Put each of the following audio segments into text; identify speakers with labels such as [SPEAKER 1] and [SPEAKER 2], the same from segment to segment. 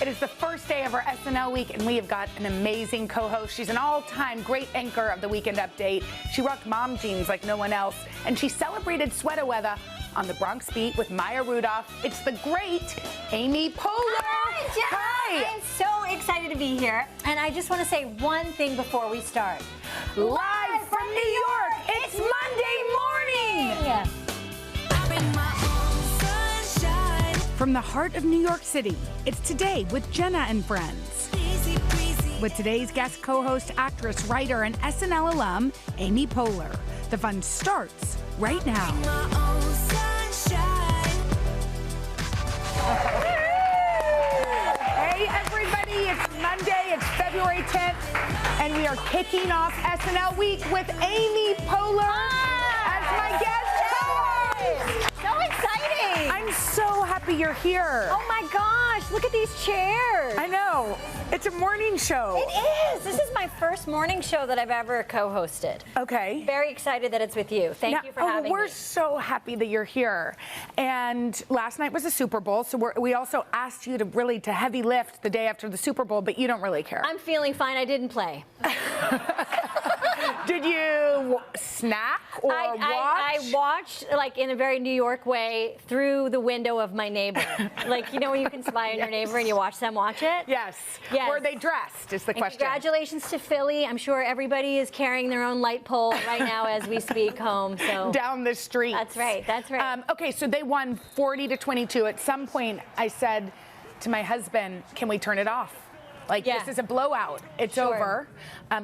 [SPEAKER 1] It is the first day of our SNL week, and we have got an amazing co-host. She's an all-time great anchor of the Weekend Update. She rocked mom jeans like no one else, and she celebrated sweater weather on the Bronx Beat with Maya Rudolph. It's the great Amy Poehler.
[SPEAKER 2] Hi, Jenna.
[SPEAKER 1] Hi.
[SPEAKER 2] I'm so excited to be here, and I just want to say one thing before we start.
[SPEAKER 1] Live from New York, it's Monday morning. From the heart of New York City, it's Today with Jenna and Friends. With today's guest co-host, actress, writer, and SNL alum, Amy Poehler. The fun starts right now. Hey everybody, it's Monday, it's February 10th, and we are kicking off SNL week with Amy Poehler as my guest co-host.
[SPEAKER 2] So exciting!
[SPEAKER 1] I'm so happy you're here.
[SPEAKER 2] Oh my gosh, look at these chairs.
[SPEAKER 1] I know. It's a morning show.
[SPEAKER 2] It is. This is my first morning show that I've ever co-hosted.
[SPEAKER 1] Okay.
[SPEAKER 2] Very excited that it's with you. Thank you for having me.
[SPEAKER 1] We're so happy that you're here. And last night was the Super Bowl, so we also asked you to heavy lift the day after the Super Bowl, but you don't really care.
[SPEAKER 2] I'm feeling fine. I didn't play.
[SPEAKER 1] Did you snack or watch?
[SPEAKER 2] I watched, like, in a very New York way, through the window of my neighbor. Like, you know when you can spy on your neighbor and you watch them watch it?
[SPEAKER 1] Yes.
[SPEAKER 2] Yes.
[SPEAKER 1] Were they dressed, is the question.
[SPEAKER 2] Congratulations to Philly. I'm sure everybody is carrying their own light pole right now as we speak home. So
[SPEAKER 1] down the street.
[SPEAKER 2] That's right. That's right.
[SPEAKER 1] Okay, so they won 40-22. At some point, I said to my husband, can we turn it off? Like, This is a blowout. It's over.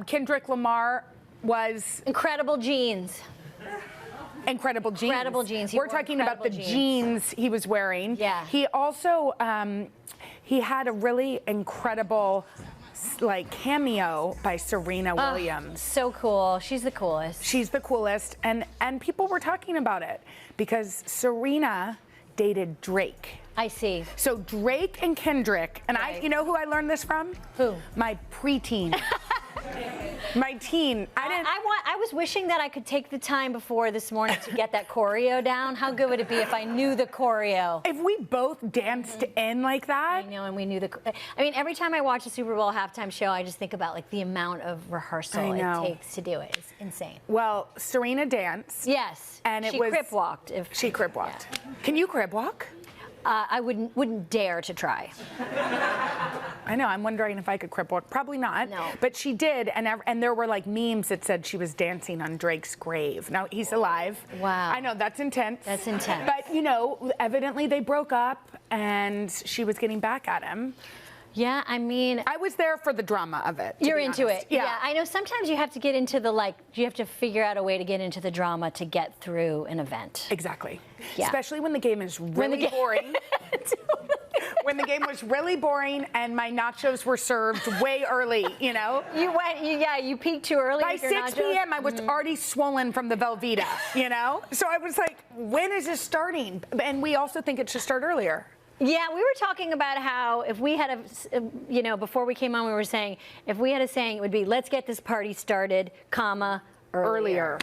[SPEAKER 1] Kendrick Lamar was...
[SPEAKER 2] Incredible jeans.
[SPEAKER 1] Incredible jeans.
[SPEAKER 2] Incredible jeans.
[SPEAKER 1] We're talking about the jeans he was wearing.
[SPEAKER 2] Yeah.
[SPEAKER 1] He also, he had a really incredible, like, cameo by Serena Williams.
[SPEAKER 2] So cool. She's the coolest.
[SPEAKER 1] She's the coolest. And people were talking about it because Serena dated Drake.
[SPEAKER 2] I see.
[SPEAKER 1] So Drake and Kendrick, and
[SPEAKER 2] Right.
[SPEAKER 1] you know who I learned this from?
[SPEAKER 2] Who?
[SPEAKER 1] My preteen. My teen.
[SPEAKER 2] I was wishing that I could take the time before this morning to get that choreo down. How good would it be if I knew the choreo?
[SPEAKER 1] If we both danced in like that.
[SPEAKER 2] I know, and we knew I mean, every time I watch a Super Bowl halftime show, I just think about, like, the amount of rehearsal it takes to do it. It's insane.
[SPEAKER 1] Well, Serena danced.
[SPEAKER 2] Yes.
[SPEAKER 1] And
[SPEAKER 2] she crip walked.
[SPEAKER 1] She crip walked. Yeah. Can you crip walk?
[SPEAKER 2] I wouldn't dare to try.
[SPEAKER 1] I know. I'm wondering if I could crip walk. Probably not.
[SPEAKER 2] No.
[SPEAKER 1] But she did, and there were, like, memes that said she was dancing on Drake's grave. Now he's alive.
[SPEAKER 2] Wow.
[SPEAKER 1] I know, that's intense.
[SPEAKER 2] That's intense.
[SPEAKER 1] But you know, evidently they broke up, and she was getting back at him.
[SPEAKER 2] Yeah, I mean,
[SPEAKER 1] I was there for the drama of it.
[SPEAKER 2] You're into
[SPEAKER 1] honest.
[SPEAKER 2] it. Yeah, I know sometimes you have to get into you have to figure out a way to get into the drama to get through an event.
[SPEAKER 1] Exactly.
[SPEAKER 2] Yeah.
[SPEAKER 1] Especially when the game is really boring. When the game was really boring and my nachos were served way early, you know?
[SPEAKER 2] You peaked too early.
[SPEAKER 1] By
[SPEAKER 2] with your
[SPEAKER 1] 6
[SPEAKER 2] nachos.
[SPEAKER 1] p.m. I was already swollen from the Velveeta, you know? So I was like, when is this starting? And we also think it should start earlier.
[SPEAKER 2] Yeah, we were talking about how if we had before we came on, we were saying, if we had a saying, it would be, let's get this party started, earlier.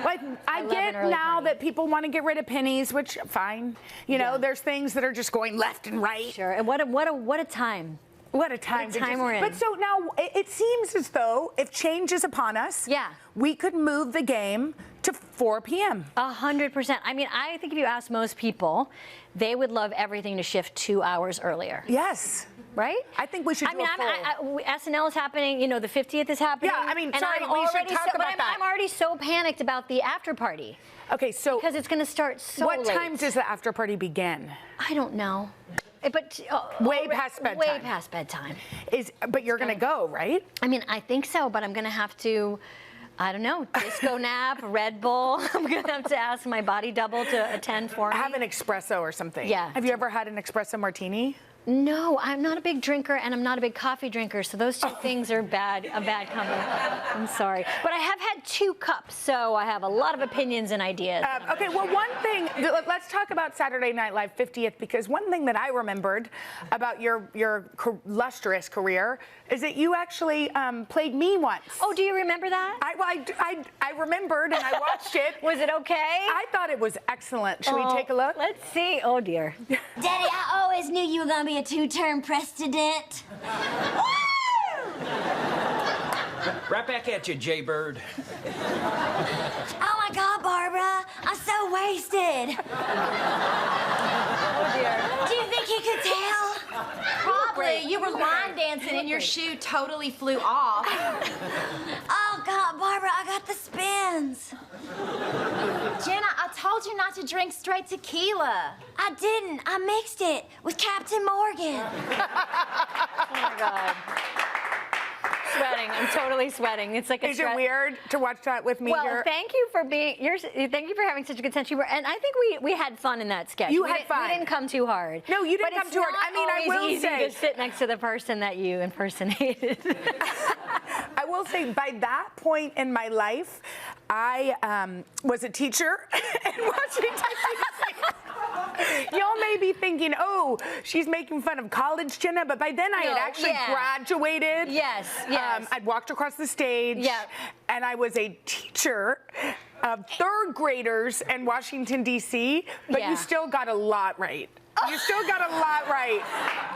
[SPEAKER 1] Like, I get now that people want to get rid of pennies, which, fine. You know, there's things that are just going left and right.
[SPEAKER 2] Sure, and what a time.
[SPEAKER 1] What a time
[SPEAKER 2] we're in.
[SPEAKER 1] But so now it seems as though if change is upon us, we could move the game to 4 p.m.
[SPEAKER 2] 100%. I mean, I think if you ask most people, they would love everything to shift 2 hours earlier.
[SPEAKER 1] Yes.
[SPEAKER 2] Right?
[SPEAKER 1] I think we should do a poll.
[SPEAKER 2] SNL is happening, you know, the 50th is happening.
[SPEAKER 1] Yeah, I mean,
[SPEAKER 2] and
[SPEAKER 1] sorry, we should talk about that.
[SPEAKER 2] I'm already so panicked about the after party.
[SPEAKER 1] Okay, so...
[SPEAKER 2] Because it's going to start so late.
[SPEAKER 1] What time does the after party begin?
[SPEAKER 2] I don't know. But
[SPEAKER 1] way past bedtime.
[SPEAKER 2] Way past bedtime.
[SPEAKER 1] But you're going to go, right?
[SPEAKER 2] I mean, I think so, but I'm going to have to, I don't know, disco nap, Red Bull. I'm going to have to ask my body double to attend for me.
[SPEAKER 1] Have an espresso or something.
[SPEAKER 2] Yeah.
[SPEAKER 1] Have you ever had an espresso martini?
[SPEAKER 2] No, I'm not a big drinker, and I'm not a big coffee drinker, so those two things are a bad combo. I'm sorry. But I have had 2 cups, so I have a lot of opinions and ideas.
[SPEAKER 1] Okay, well, one thing, let's talk about Saturday Night Live 50th, because one thing that I remembered about your lustrous career is that you actually played me once.
[SPEAKER 2] Oh, do you remember that?
[SPEAKER 1] I remembered, and I watched it.
[SPEAKER 2] Was it okay?
[SPEAKER 1] I thought it was excellent. Should we take a look?
[SPEAKER 2] Let's see. Oh, dear.
[SPEAKER 3] Daddy, I always knew you were going to be be a two-term precedent.
[SPEAKER 4] Right back at you, Jaybird.
[SPEAKER 3] Oh my God, Barbara, I'm so wasted.
[SPEAKER 2] Oh dear.
[SPEAKER 3] Do you think he could tell?
[SPEAKER 5] Probably. You were line dancing and your shoe totally flew off.
[SPEAKER 3] Oh God, Barbara, I got the spins.
[SPEAKER 5] Jenna, I told you not to drink straight tequila.
[SPEAKER 3] I didn't. I mixed it with Captain Morgan.
[SPEAKER 2] Oh my God. Sweating. I'm totally sweating. It's like a
[SPEAKER 1] Is it weird to watch that with me?
[SPEAKER 2] Well, thank you for being. Thank you for having such a good sense of humor, and I think we had fun in that sketch.
[SPEAKER 1] You had fun.
[SPEAKER 2] We didn't come too hard.
[SPEAKER 1] No, you didn't
[SPEAKER 2] But
[SPEAKER 1] come too hard. I mean, I will
[SPEAKER 2] easy
[SPEAKER 1] say
[SPEAKER 2] to sit next to the person that you impersonated.
[SPEAKER 1] I will say, by that point in my life, I was a teacher in Washington, D.C. Y'all may be thinking, oh, she's making fun of college, Jenna, but by then I had actually graduated.
[SPEAKER 2] Yes.
[SPEAKER 1] I'd walked across the stage.
[SPEAKER 2] Yeah.
[SPEAKER 1] And I was a teacher of third graders in Washington, D.C., but you still got a lot right. You still got a lot right.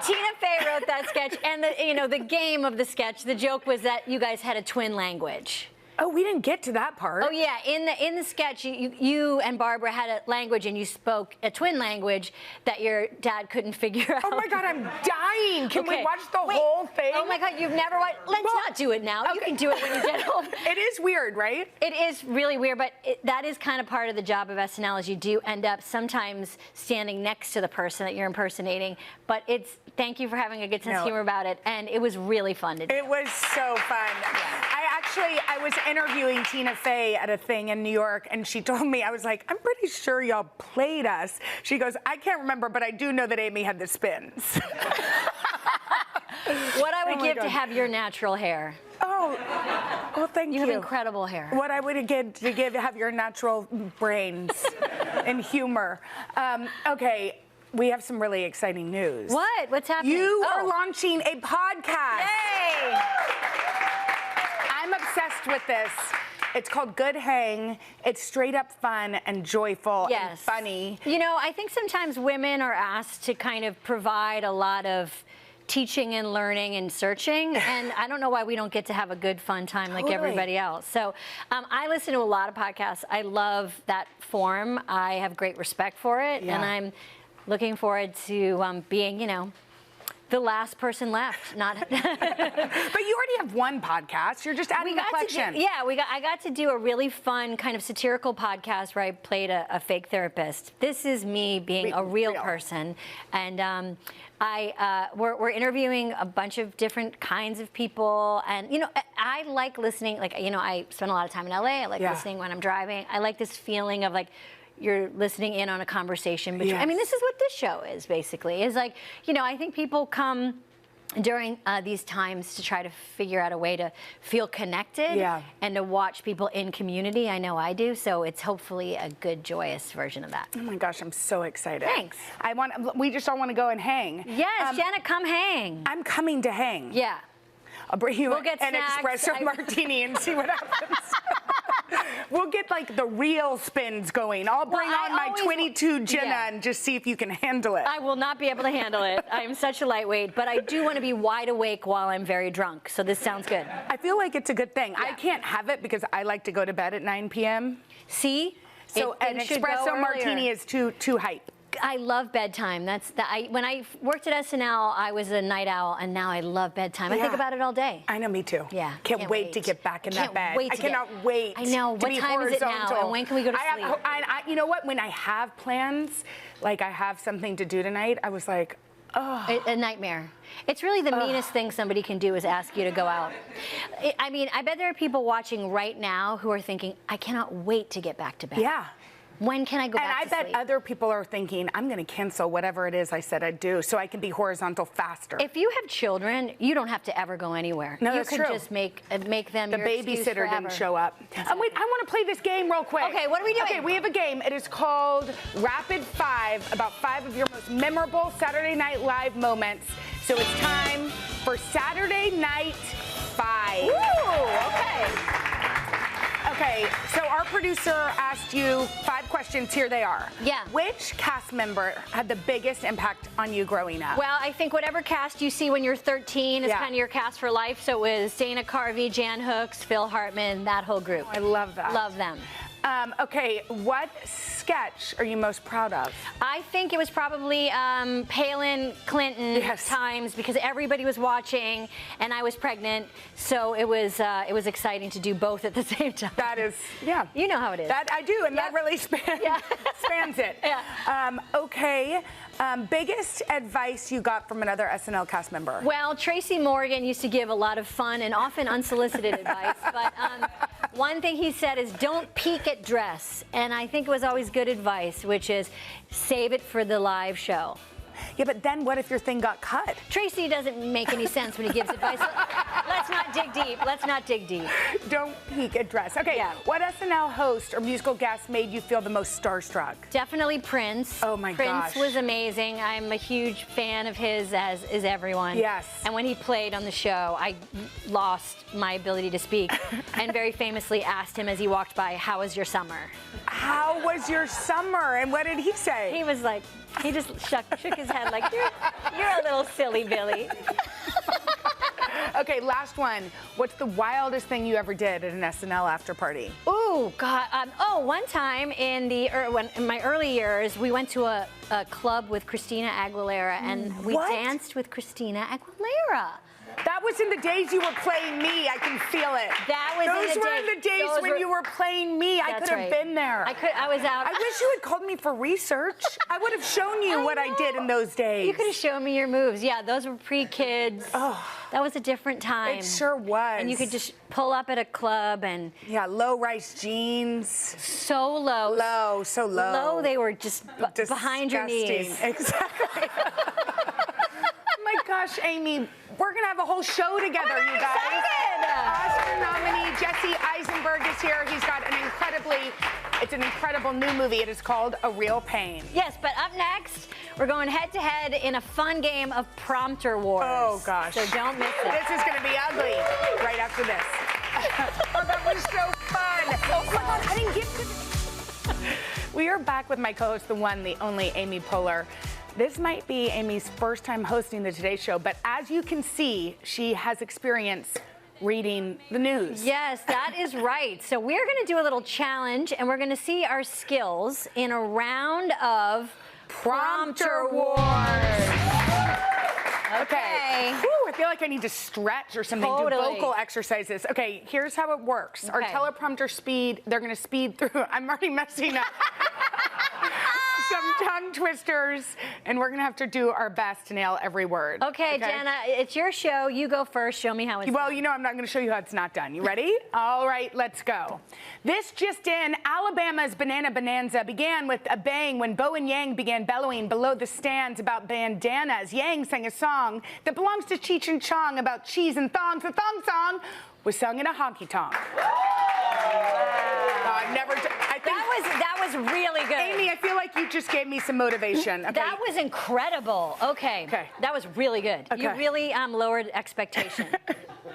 [SPEAKER 2] Tina Fey wrote that sketch, and the game of the sketch, the joke was that you guys had a twin language.
[SPEAKER 1] Oh, we didn't get to that part.
[SPEAKER 2] Oh yeah, in the sketch, you and Barbara had a language, and you spoke a twin language that your dad couldn't figure out.
[SPEAKER 1] Oh my God, I'm dying. Can we watch the whole thing?
[SPEAKER 2] Oh my God, you've never watched. Let's not do it now. Okay. You can do it when you get home.
[SPEAKER 1] It is weird, right?
[SPEAKER 2] It is really weird, but that is kind of part of the job of SNL, is you do end up sometimes standing next to the person that you're impersonating. But thank you for having a good sense of humor about it, and it was really fun to do.
[SPEAKER 1] It was so fun. I was interviewing Tina Fey at a thing in New York, and she told me, I was like, I'm pretty sure y'all played us. She goes, I can't remember, but I do know that Amy had the spins.
[SPEAKER 2] What I would give to have your natural hair.
[SPEAKER 1] Oh, well, thank you.
[SPEAKER 2] You have incredible hair.
[SPEAKER 1] What I would give to have your natural brains and humor. Okay, we have some really exciting news.
[SPEAKER 2] What? What's happening?
[SPEAKER 1] You are launching a podcast.
[SPEAKER 2] Yay!
[SPEAKER 1] I'm obsessed with this. It's called Good Hang. It's straight up fun and joyful and funny.
[SPEAKER 2] You know, I think sometimes women are asked to kind of provide a lot of teaching and learning and searching, and I don't know why we don't get to have a good fun time like everybody else. So I listen to a lot of podcasts. I love that form. I have great respect for it, and I'm looking forward to being, the last person left. Not.
[SPEAKER 1] But you already have one podcast. You're just adding a collection.
[SPEAKER 2] I got to do a really fun kind of satirical podcast where I played a fake therapist. This is me being a real person, and we're interviewing a bunch of different kinds of people, and I like listening. Like I spend a lot of time in LA. I like listening when I'm driving. I like this feeling of like, you're listening in on a conversation between. I mean, this is what this show is basically. Is like, I think people come during these times to try to figure out a way to feel connected and to watch people in community. I know I do, so it's hopefully a good, joyous version of that.
[SPEAKER 1] Oh my gosh, I'm so excited.
[SPEAKER 2] Thanks.
[SPEAKER 1] We just all want to go and hang.
[SPEAKER 2] Yes, Jenna, come hang.
[SPEAKER 1] I'm coming to hang.
[SPEAKER 2] Yeah.
[SPEAKER 1] I'll bring you
[SPEAKER 2] get
[SPEAKER 1] an
[SPEAKER 2] snacks.
[SPEAKER 1] espresso martini and see what happens. We'll get like the real spins going. I'll bring on my 22 Jenna and just see if you can handle it.
[SPEAKER 2] I will not be able to handle it. I'm such a lightweight, but I do want to be wide awake while I'm very drunk, so this sounds good.
[SPEAKER 1] I feel like it's a good thing. I can't have it because I like to go to bed at 9 p.m.
[SPEAKER 2] See?
[SPEAKER 1] So an espresso martini is too hype.
[SPEAKER 2] I love bedtime. When I worked at SNL, I was a night owl, and now I love bedtime. I think about it all day.
[SPEAKER 1] I know, me too.
[SPEAKER 2] Yeah.
[SPEAKER 1] Can't wait to get back in that bed. I cannot wait.
[SPEAKER 2] I know. What time is it now? And when can we go to sleep?
[SPEAKER 1] You know what? When I have plans, like I have something to do tonight, I was like, oh.
[SPEAKER 2] A nightmare. It's really the meanest thing somebody can do is ask you to go out. I mean, I bet there are people watching right now who are thinking, I cannot wait to get back to bed.
[SPEAKER 1] Yeah.
[SPEAKER 2] When can I go back to sleep?
[SPEAKER 1] And I bet other people are thinking, I'm going to cancel whatever it is I said I'd do so I can be horizontal faster.
[SPEAKER 2] If you have children, you don't have to ever go anywhere.
[SPEAKER 1] No, that's true.
[SPEAKER 2] You could just make them
[SPEAKER 1] the
[SPEAKER 2] your excuse
[SPEAKER 1] babysitter
[SPEAKER 2] forever.
[SPEAKER 1] didn't show up. Wait, I want to play this game real quick.
[SPEAKER 2] Okay, what are we doing?
[SPEAKER 1] Okay, we have a game. It is called Rapid 5, about 5 of your most memorable Saturday Night Live moments. So it's time for Saturday Night 5.
[SPEAKER 2] Woo, okay.
[SPEAKER 1] Okay, so our producer asked you 5 questions. Here they are.
[SPEAKER 2] Yeah.
[SPEAKER 1] Which cast member had the biggest impact on you growing up?
[SPEAKER 2] Well, I think whatever cast you see when you're 13 is
[SPEAKER 1] Yeah.
[SPEAKER 2] kind of your cast for life. So it was Dana Carvey, Jan Hooks, Phil Hartman, that whole group.
[SPEAKER 1] I love that.
[SPEAKER 2] Love them.
[SPEAKER 1] Okay, what sketch are you most proud of?
[SPEAKER 2] I think it was probably Palin Clinton times because everybody was watching and I was pregnant, so it was exciting to do both at the same time.
[SPEAKER 1] That is, yeah.
[SPEAKER 2] You know how it is.
[SPEAKER 1] That I do, and that really spans it.
[SPEAKER 2] Yeah.
[SPEAKER 1] Okay, biggest advice you got from another SNL cast member?
[SPEAKER 2] Well, Tracy Morgan used to give a lot of fun and often unsolicited advice, but one thing he said is don't peek at dress, and I think it was always good advice, which is save it for the live show.
[SPEAKER 1] Yeah, but then what if your thing got cut?
[SPEAKER 2] Tracy doesn't make any sense when he gives advice. Let's not dig deep. Let's not dig deep.
[SPEAKER 1] Don't peek at dress. Okay,
[SPEAKER 2] Yeah.
[SPEAKER 1] what SNL host or musical guest made you feel the most starstruck?
[SPEAKER 2] Definitely Prince.
[SPEAKER 1] Oh my gosh.
[SPEAKER 2] Prince was amazing. I'm a huge fan of his, as is everyone.
[SPEAKER 1] Yes.
[SPEAKER 2] And when he played on the show, I lost my ability to speak and very famously asked him as he walked by, "How was your summer?"
[SPEAKER 1] How was your summer? And what did he say?
[SPEAKER 2] He was like, he just shook his head like, you're a little silly, Billy.
[SPEAKER 1] Okay, last one. What's the wildest thing you ever did at an SNL after party?
[SPEAKER 2] Ooh, God. One time in my early years, we went to a club with Christina Aguilera, and we danced with Christina Aguilera.
[SPEAKER 1] That was in the days you were playing me. I can feel it.
[SPEAKER 2] That was
[SPEAKER 1] Those
[SPEAKER 2] in the
[SPEAKER 1] were
[SPEAKER 2] days.
[SPEAKER 1] the days when you were playing me. I could have been there.
[SPEAKER 2] I was out.
[SPEAKER 1] I wish you had called me for research. I would have shown you what I did in those days.
[SPEAKER 2] You could have shown me your moves. Yeah, those were pre-kids.
[SPEAKER 1] Oh,
[SPEAKER 2] that was a different time.
[SPEAKER 1] it sure was.
[SPEAKER 2] And you could just pull up at a club and
[SPEAKER 1] yeah, low-rise jeans.
[SPEAKER 2] so low.
[SPEAKER 1] Low, so low.
[SPEAKER 2] Low, they were just behind your knees.
[SPEAKER 1] Exactly. Oh my gosh, Amy, we're gonna have a whole show together, you guys. Oscar nominee Jesse Eisenberg is here. He's got it's an incredible new movie. It is called A Real Pain.
[SPEAKER 2] Yes, but up next, we're going head-to-head in a fun game of prompter wars.
[SPEAKER 1] Oh, gosh.
[SPEAKER 2] So don't miss it.
[SPEAKER 1] This is gonna be ugly right after this. Oh, that was so fun. Oh my God, I didn't get to. We are back with my co-host, the one, the only Amy Poehler. This might be Amy's first time hosting the Today Show, but as you can see, she has experience reading the news.
[SPEAKER 2] Yes, that is right. So we're going to do a little challenge, and we're going to see our skills in a round of
[SPEAKER 1] Prompter Wars. Okay. Whew, I feel like I need to stretch or something, do vocal exercises. Okay, here's how it works. Our teleprompter speed, they're going to speed through. I'm already messing up. Some tongue twisters, and we're gonna have to do our best to nail every word.
[SPEAKER 2] Okay, Jenna, it's your show. You go first. Show me how it's
[SPEAKER 1] Well,
[SPEAKER 2] done.
[SPEAKER 1] you know I'm not gonna show you how it's not done. You ready? All right, let's go. This just in, Alabama's Banana Bonanza began with a bang when Bo and Yang began bellowing below the stands about bandanas. Yang sang a song that belongs to Cheech and Chong about cheese and thongs. The thong song was sung in a honky-tonk. I've never.
[SPEAKER 2] That was really good.
[SPEAKER 1] Amy, I feel like you just gave me some motivation. Okay.
[SPEAKER 2] That was incredible. Okay. That was really good.
[SPEAKER 1] Okay.
[SPEAKER 2] You really lowered expectation.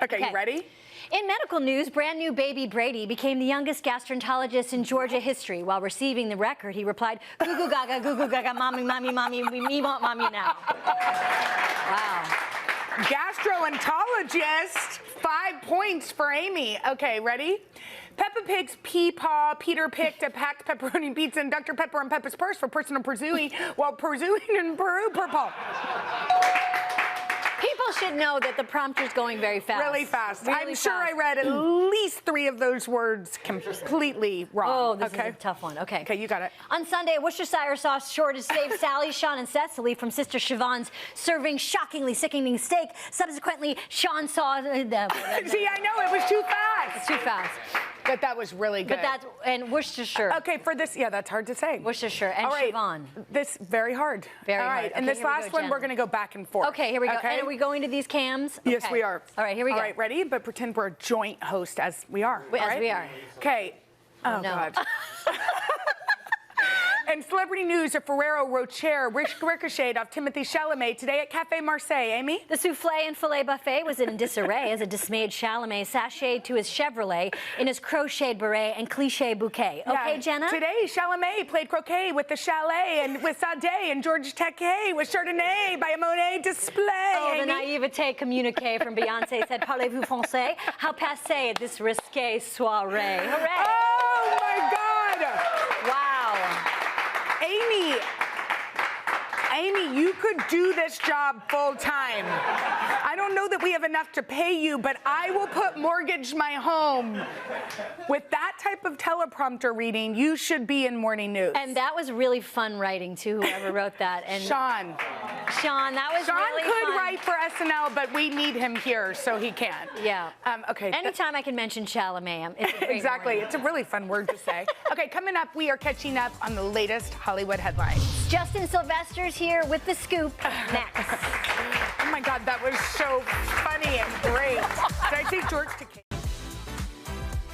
[SPEAKER 1] Okay, you ready?
[SPEAKER 2] In medical news, brand new baby Brady became the youngest gastroenterologist in Georgia history. While receiving the record, he replied, "Goo goo gaga, mommy, mommy, mommy, we want mommy now." Wow.
[SPEAKER 1] Gastroenterologist, 5 points for Amy. Okay, ready? Peppa Pig's Peepaw, Peter picked a packed pepperoni pizza in Dr. Pepper and Peppa's purse for personal pursuing while pursuing in Peru purple.
[SPEAKER 2] People should know that the prompter's going very fast.
[SPEAKER 1] Really fast.
[SPEAKER 2] Really
[SPEAKER 1] I'm sure
[SPEAKER 2] fast.
[SPEAKER 1] I read at least 3 of those words completely wrong.
[SPEAKER 2] Oh, this is a tough one. Okay.
[SPEAKER 1] Okay, you got it.
[SPEAKER 2] On Sunday, a Worcestershire sauce shortage saved Sally, Sean, and Cecily from Sister Siobhan's serving shockingly sickening steak. Subsequently, Sean saw...
[SPEAKER 1] See, I know, it was too fast.
[SPEAKER 2] It's too fast.
[SPEAKER 1] But that was really good.
[SPEAKER 2] But that's... And Worcestershire.
[SPEAKER 1] Okay, for this, yeah, that's hard to say.
[SPEAKER 2] Worcestershire and
[SPEAKER 1] All right.
[SPEAKER 2] Siobhan.
[SPEAKER 1] This, very hard.
[SPEAKER 2] Very
[SPEAKER 1] All right,
[SPEAKER 2] hard.
[SPEAKER 1] and
[SPEAKER 2] Okay,
[SPEAKER 1] this
[SPEAKER 2] here we
[SPEAKER 1] last
[SPEAKER 2] go,
[SPEAKER 1] one,
[SPEAKER 2] Jen.
[SPEAKER 1] we're going to go back and forth.
[SPEAKER 2] Okay, here we go.
[SPEAKER 1] Okay?
[SPEAKER 2] And are we going to these cams?
[SPEAKER 1] Yes,
[SPEAKER 2] Okay.
[SPEAKER 1] we are.
[SPEAKER 2] All right, here we go.
[SPEAKER 1] All right, ready? But pretend we're a joint host as we are.
[SPEAKER 2] As we are.
[SPEAKER 1] Okay. Oh,
[SPEAKER 2] no.
[SPEAKER 1] God. And celebrity news, a Ferrero Rocher ricocheted off Timothée Chalamet today at Café Marseille. Amy?
[SPEAKER 2] The souffle and filet buffet was in disarray as a dismayed Chalamet sashayed to his Chevrolet in his crocheted beret and cliché bouquet. Okay,
[SPEAKER 1] Yeah.
[SPEAKER 2] Jenna?
[SPEAKER 1] Today, Chalamet played croquet with the Chalet and with Sade and George Takei with Chardonnay by a Monet display.
[SPEAKER 2] Oh, the
[SPEAKER 1] Amy?
[SPEAKER 2] naivete communique from Beyonce said, "Parlez-vous français? How passé this risque soirée?" Hooray!
[SPEAKER 1] Oh, my God.
[SPEAKER 2] Wow.
[SPEAKER 1] Amy, you could do this job full time. I don't know that we have enough to pay you, but I will mortgage my home. With that type of teleprompter reading, you should be in morning news.
[SPEAKER 2] And that was really fun writing too, whoever wrote that. And
[SPEAKER 1] Sean,
[SPEAKER 2] that was
[SPEAKER 1] Sean
[SPEAKER 2] really
[SPEAKER 1] could
[SPEAKER 2] fun.
[SPEAKER 1] write for SNL, but we need him here, so he can't.
[SPEAKER 2] Yeah.
[SPEAKER 1] Okay.
[SPEAKER 2] Anytime I can mention Chalamet, it's a great
[SPEAKER 1] Exactly.
[SPEAKER 2] morning.
[SPEAKER 1] It's a really fun word to say. Okay, coming up, we are catching up on the latest Hollywood headlines.
[SPEAKER 2] Justin Sylvester's here with the scoop next.
[SPEAKER 1] Oh my God, that was so funny and great. Did I say George Takei?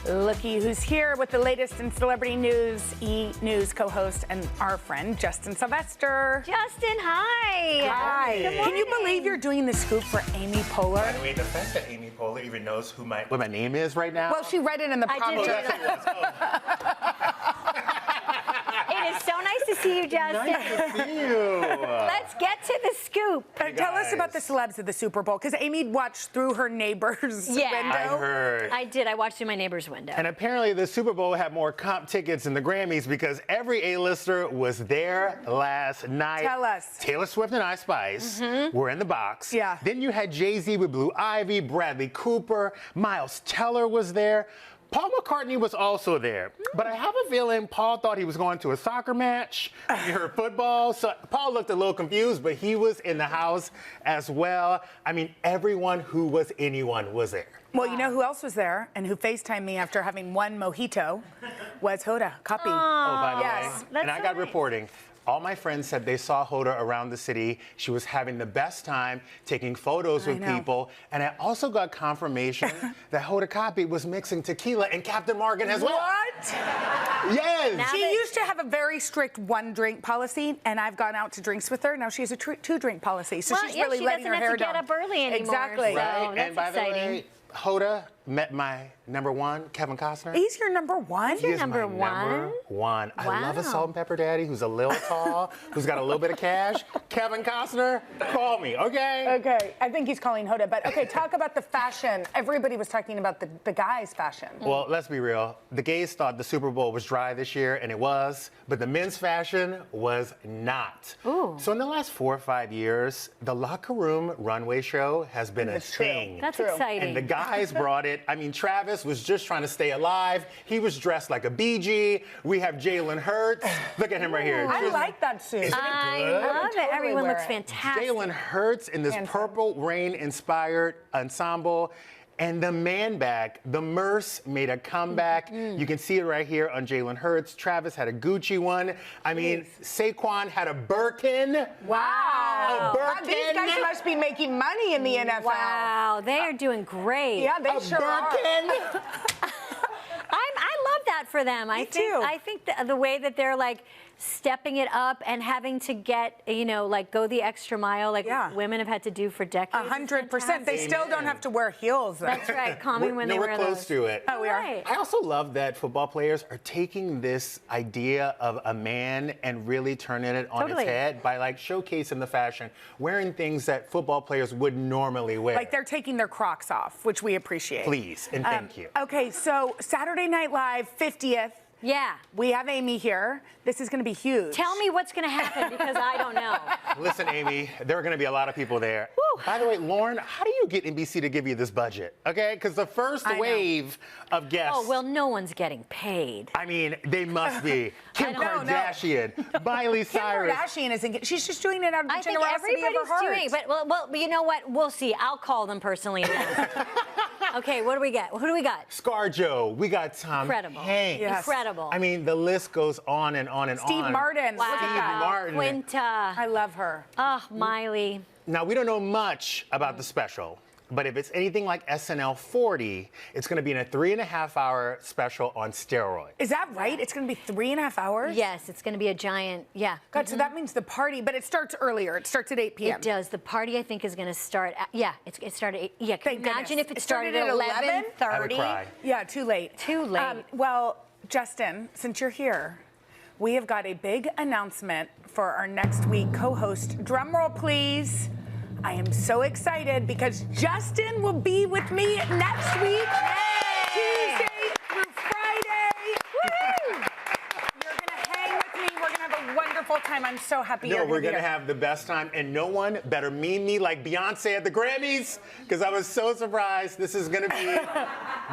[SPEAKER 1] Looky who's here with the latest in celebrity news, E! News co-host and our friend Justin Sylvester.
[SPEAKER 2] Justin, hi.
[SPEAKER 1] Hi.
[SPEAKER 2] Good
[SPEAKER 1] Can you
[SPEAKER 2] morning.
[SPEAKER 1] believe you're doing the scoop for Amy Poehler?
[SPEAKER 6] By the way, the fact that Amy Poehler even knows what my name is right now.
[SPEAKER 1] Well, she read it in the
[SPEAKER 2] I
[SPEAKER 1] prompter.
[SPEAKER 2] did. It is so nice to see you, Justin.
[SPEAKER 6] Nice to see you.
[SPEAKER 2] Let's get to the scoop.
[SPEAKER 1] Tell us about the celebs of the Super Bowl, because Amy watched through her neighbor's
[SPEAKER 2] Yeah.
[SPEAKER 1] window.
[SPEAKER 6] I heard.
[SPEAKER 2] I did. I watched through my neighbor's window.
[SPEAKER 6] And apparently the Super Bowl had more comp tickets than the Grammys because every A-lister was there last night.
[SPEAKER 1] Tell us.
[SPEAKER 6] Taylor Swift and Ice Spice were in the box.
[SPEAKER 1] Yeah.
[SPEAKER 6] Then you had Jay-Z with Blue Ivy, Bradley Cooper, Miles Teller was there. Paul McCartney was also there, but I have a feeling Paul thought he was going to a soccer match. He heard football, so Paul looked a little confused, but he was in the house as well. I mean, everyone who was anyone was there.
[SPEAKER 1] Well, you know who else was there and who FaceTimed me after having one mojito was Hoda Kotb.
[SPEAKER 6] Oh, by the
[SPEAKER 1] Yes.
[SPEAKER 6] way,
[SPEAKER 2] That's
[SPEAKER 6] and I
[SPEAKER 2] so
[SPEAKER 6] got
[SPEAKER 2] nice.
[SPEAKER 6] reporting. All my friends said they saw Hoda around the city. She was having the best time taking photos with
[SPEAKER 1] know.
[SPEAKER 6] people. And I also got confirmation that Hoda Kotb was mixing tequila and Captain Morgan as well.
[SPEAKER 1] What?
[SPEAKER 6] Yes.
[SPEAKER 2] Now
[SPEAKER 1] She
[SPEAKER 2] that-
[SPEAKER 1] used to have a very strict one-drink policy, and I've gone out to drinks with her. Now she has a two-drink policy, so
[SPEAKER 2] Well,
[SPEAKER 1] she's
[SPEAKER 2] yeah,
[SPEAKER 1] really
[SPEAKER 2] she
[SPEAKER 1] letting
[SPEAKER 2] doesn't
[SPEAKER 1] her
[SPEAKER 2] have
[SPEAKER 1] hair
[SPEAKER 2] to get
[SPEAKER 1] down.
[SPEAKER 2] up early anymore,
[SPEAKER 1] Exactly.
[SPEAKER 2] so-
[SPEAKER 6] Right?
[SPEAKER 2] that's
[SPEAKER 6] And by
[SPEAKER 2] exciting.
[SPEAKER 6] the way, Hoda met my number one, Kevin Costner.
[SPEAKER 1] He's your number one?
[SPEAKER 6] He is
[SPEAKER 2] number
[SPEAKER 6] my number one. I love a
[SPEAKER 2] Wow.
[SPEAKER 6] salt and pepper daddy who's a little tall, who's got a little bit of cash. Kevin Costner, call me, okay?
[SPEAKER 1] Okay, I think he's calling Hoda, but okay, talk about the fashion. Everybody was talking about the guys' fashion.
[SPEAKER 6] Well, let's be real. The gays thought the Super Bowl was dry this year, and it was, but the men's fashion was not.
[SPEAKER 2] Ooh.
[SPEAKER 6] So in the last 4 or 5 years, the locker room runway show has been a
[SPEAKER 1] That's true.
[SPEAKER 6] thing.
[SPEAKER 2] That's
[SPEAKER 1] True.
[SPEAKER 2] exciting.
[SPEAKER 6] And the guys brought it. I mean, Travis was just trying to stay alive. He was dressed like a BG. We have Jalen Hurts. Look at him right here.
[SPEAKER 1] I like that suit.
[SPEAKER 6] Isn't it
[SPEAKER 2] I
[SPEAKER 6] good?
[SPEAKER 2] love
[SPEAKER 1] totally
[SPEAKER 2] it. Everyone
[SPEAKER 1] wear
[SPEAKER 2] looks
[SPEAKER 1] it.
[SPEAKER 2] fantastic.
[SPEAKER 6] Jalen Hurts in this
[SPEAKER 1] Handsome.
[SPEAKER 6] Purple Rain-inspired ensemble. And the man bag, the Merce made a comeback. You can see it right here on Jalen Hurts. Travis had a Gucci one. I mean, Saquon had a Birkin.
[SPEAKER 1] Wow.
[SPEAKER 6] A
[SPEAKER 1] Wow, these
[SPEAKER 6] Birkin.
[SPEAKER 1] guys must be making money in the NFL.
[SPEAKER 2] Wow, they are doing great.
[SPEAKER 1] Yeah, they
[SPEAKER 6] A
[SPEAKER 1] sure are.
[SPEAKER 6] Birkin.
[SPEAKER 2] I love that for them. I think the way that they're like stepping it up and having to get, like go the extra mile, like
[SPEAKER 1] Yeah.
[SPEAKER 2] women have had to do for decades.
[SPEAKER 1] 100%. They still don't
[SPEAKER 6] Amen.
[SPEAKER 1] have to wear heels, though.
[SPEAKER 2] That's right. Call me when they
[SPEAKER 6] we're
[SPEAKER 2] wear
[SPEAKER 6] close
[SPEAKER 2] those.
[SPEAKER 6] to it.
[SPEAKER 1] Oh, we are.
[SPEAKER 2] Right.
[SPEAKER 6] I also love that football players are taking this idea of a man and really turning it on
[SPEAKER 2] Totally.
[SPEAKER 6] its head by like showcasing the fashion, wearing things that football players would normally wear.
[SPEAKER 1] Like they're taking their Crocs off, which we appreciate.
[SPEAKER 6] Please and thank you.
[SPEAKER 1] Okay, so Saturday Night Live 50th.
[SPEAKER 2] Yeah.
[SPEAKER 1] We have Amy here. This is going to be huge.
[SPEAKER 2] Tell me what's going to happen because I don't know.
[SPEAKER 6] Listen, Amy, there are going to be a lot of people there. By the way, Lauren, how do you get NBC to give you this budget? Okay, because the first
[SPEAKER 1] I know.
[SPEAKER 6] wave of guests.
[SPEAKER 2] Oh, well, no one's getting paid.
[SPEAKER 6] I mean, they must be. Kim
[SPEAKER 2] don't know.
[SPEAKER 6] Kardashian, Miley
[SPEAKER 1] Kim
[SPEAKER 6] Cyrus.
[SPEAKER 1] Kardashian isn't. She's just doing it out of the
[SPEAKER 2] I think
[SPEAKER 1] generosity of her
[SPEAKER 2] everybody's
[SPEAKER 1] heart.
[SPEAKER 2] doing it, but well, you know what? We'll see. I'll call them personally. and ask. Okay, what do we got? Who do we got?
[SPEAKER 6] ScarJo, we got Tom
[SPEAKER 2] Incredible.
[SPEAKER 6] Hanks.
[SPEAKER 1] Yes.
[SPEAKER 2] Incredible.
[SPEAKER 6] I mean, the list goes on and on and on.
[SPEAKER 1] Steve Martin.
[SPEAKER 2] Wow.
[SPEAKER 1] Look at that.
[SPEAKER 6] Martin.
[SPEAKER 2] Quinta.
[SPEAKER 1] I love her.
[SPEAKER 2] Oh, Miley.
[SPEAKER 6] Now, we don't know much about the special. But if it's anything like SNL 40, it's going to be in a 3.5-hour special on steroids.
[SPEAKER 1] Is that right? It's going to be 3.5 hours?
[SPEAKER 2] Yes, it's going to be a giant, yeah.
[SPEAKER 1] God, so that means the party, but it starts earlier. It starts at 8 p.m.
[SPEAKER 2] It does. The party, I think, is going to start at, it started at 8. Yeah, can you
[SPEAKER 1] Thank
[SPEAKER 2] imagine
[SPEAKER 1] goodness.
[SPEAKER 2] if it
[SPEAKER 1] It
[SPEAKER 2] started
[SPEAKER 1] started
[SPEAKER 2] at
[SPEAKER 1] at 11?
[SPEAKER 2] 11:30?
[SPEAKER 6] I would cry.
[SPEAKER 1] Yeah, too late.
[SPEAKER 2] Too late.
[SPEAKER 1] Well, Justin, since you're here, we have got a big announcement for our next week co-host. Drum roll, please. I am so excited because Justin will be with me next week, Tuesday through Friday. Woo! You're gonna hang with me. We're gonna have a wonderful time. I'm so happy you're
[SPEAKER 6] No,
[SPEAKER 1] gonna
[SPEAKER 6] we're
[SPEAKER 1] be
[SPEAKER 6] going to
[SPEAKER 1] here.
[SPEAKER 6] have the best time, and no one better mean me like Beyonce at the Grammys, because I was so surprised. This is going to be,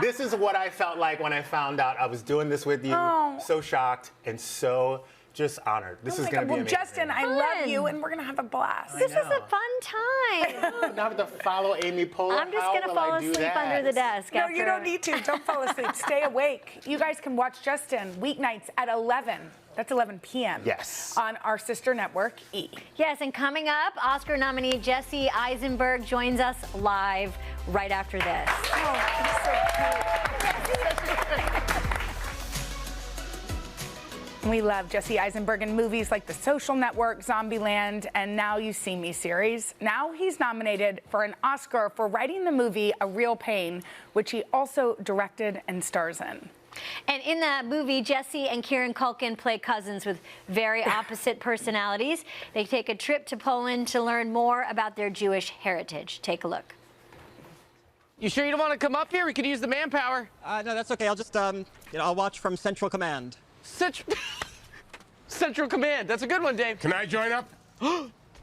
[SPEAKER 6] this is what I felt like when I found out I was doing this with you.
[SPEAKER 1] Oh.
[SPEAKER 6] So shocked and so just honored. This is
[SPEAKER 1] Oh my
[SPEAKER 6] going to
[SPEAKER 1] God.
[SPEAKER 6] be
[SPEAKER 1] Well,
[SPEAKER 6] amazing.
[SPEAKER 1] Justin, I love you, and we're gonna have a blast.
[SPEAKER 2] This is a
[SPEAKER 6] know.
[SPEAKER 2] fun time.
[SPEAKER 6] Now I have to follow Amy Poehler.
[SPEAKER 2] I'm just
[SPEAKER 6] How
[SPEAKER 2] going to
[SPEAKER 6] will
[SPEAKER 2] fall
[SPEAKER 6] I do
[SPEAKER 2] asleep
[SPEAKER 6] that?
[SPEAKER 2] under the desk.
[SPEAKER 1] No,
[SPEAKER 2] after
[SPEAKER 1] you don't need to. Don't fall asleep. Stay awake. You guys can watch Justin weeknights at 11. That's 11 p.m.
[SPEAKER 6] Yes.
[SPEAKER 1] On our sister network, E.
[SPEAKER 2] Yes, and coming up, Oscar nominee Jesse Eisenberg joins us live right after this.
[SPEAKER 1] We love Jesse Eisenberg in movies like The Social Network, Zombieland, and Now You See Me series. Now he's nominated for an Oscar for writing the movie A Real Pain, which he also directed and stars in.
[SPEAKER 2] And in the movie, Jesse and Kieran Culkin play cousins with very opposite personalities. They take a trip to Poland to learn more about their Jewish heritage. Take a look.
[SPEAKER 7] You sure you don't want to come up here? We could use the manpower.
[SPEAKER 8] No, that's okay. I'll just, I'll watch from Central Command.
[SPEAKER 7] Central Command. That's a good one, Dave.
[SPEAKER 9] Can I join up?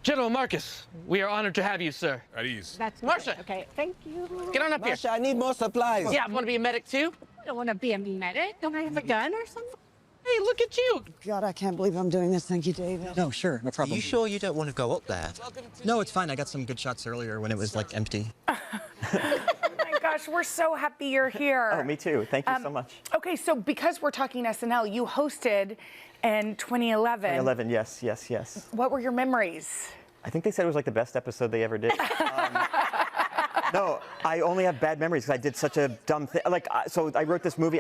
[SPEAKER 7] General Marcus, we are honored to have you, sir.
[SPEAKER 9] At ease.
[SPEAKER 10] That's
[SPEAKER 7] Marcia.
[SPEAKER 10] Okay, thank you.
[SPEAKER 7] Get on up here.
[SPEAKER 8] I need more supplies.
[SPEAKER 7] Yeah, I want to be a medic too.
[SPEAKER 10] I don't want to be a medic. Don't I have a gun or something?
[SPEAKER 7] Hey, look at you.
[SPEAKER 11] God, I can't believe I'm doing this. Thank you, David.
[SPEAKER 8] No, sure, no problem.
[SPEAKER 12] Are you sure you don't want to go up there?
[SPEAKER 8] No, it's fine. I got some good shots earlier when it was, like, empty.
[SPEAKER 1] Oh my gosh, we're so happy you're here.
[SPEAKER 8] Oh, me too. Thank you so much.
[SPEAKER 1] Okay, so because we're talking SNL, you hosted in 2011.
[SPEAKER 8] 2011, yes.
[SPEAKER 1] What were your memories?
[SPEAKER 8] I think they said it was, like, the best episode they ever did. No, I only have bad memories because I did such a dumb thing. So I wrote this movie.